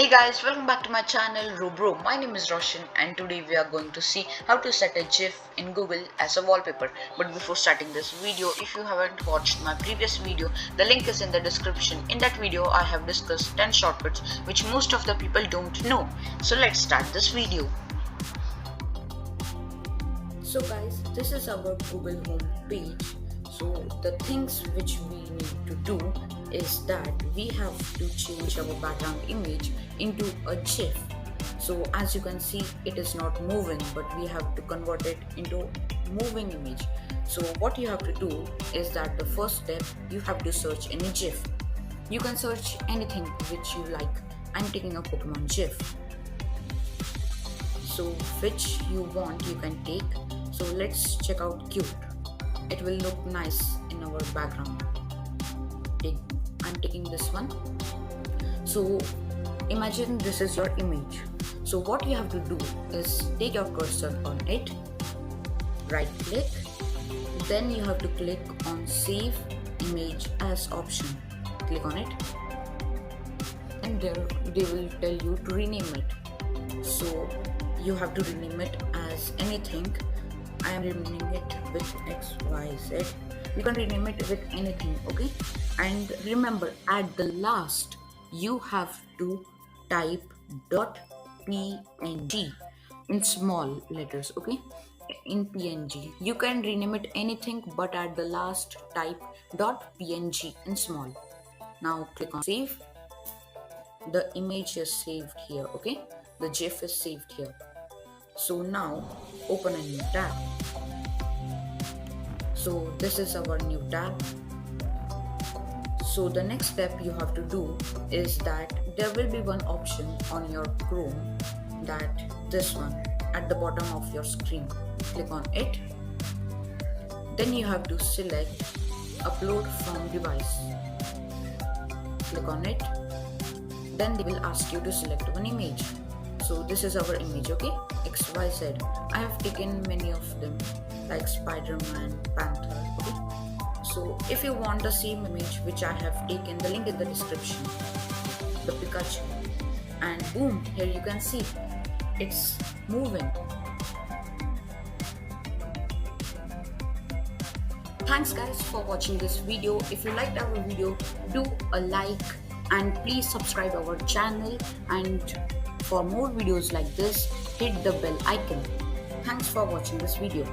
Hey guys, welcome back to my channel Robro. My name is Roshan and today we are going to see how to set a GIF in Google as a wallpaper. But before starting this video, if you haven't watched my previous video, the link is in the description. In that video, I have discussed 10 shortcuts which most of the people don't know. So let's start this video. So guys, this is our Google home page. So the things which we need to do is that we have to change our background image into a GIF. So as you can see, it is not moving, but we have to convert it into moving image. So what you have to do is that the first step, you have to search any GIF. You can search anything which you like. I'm taking a Pokemon GIF. So which you want you can take. So let's check out cute. It will look nice in our background. I'm taking this one. So imagine this is your image. So what you have to do is take your cursor on it, right click, then you have to click on save image as option. Click on it and they will tell you to rename it. So you have to rename it as anything. I am renaming it with XYZ. You can rename it with anything, okay? And remember, at the last, you have to type .png in small letters, okay? In PNG. You can rename it anything, but at the last, type .png in small. Now click on save. The image is saved here, okay? The GIF is saved here. So now open a new tab. So this is our new tab. So the next step you have to do is that there will be one option on your Chrome, that this one at the bottom of your screen. Click on it. Then you have to select upload from device. Click on it. Then they will ask you to select one image. So this is our image, okay? XYZ. I have taken many of them like Spider-Man, Panther, okay? So if you want the same image which I have taken, the link in the description, the Pikachu, and boom, here you can see it's moving. Thanks guys for watching this video. If you liked our video, do a like and please subscribe our channel, and for more videos like this, hit the bell icon. Thanks for watching this video.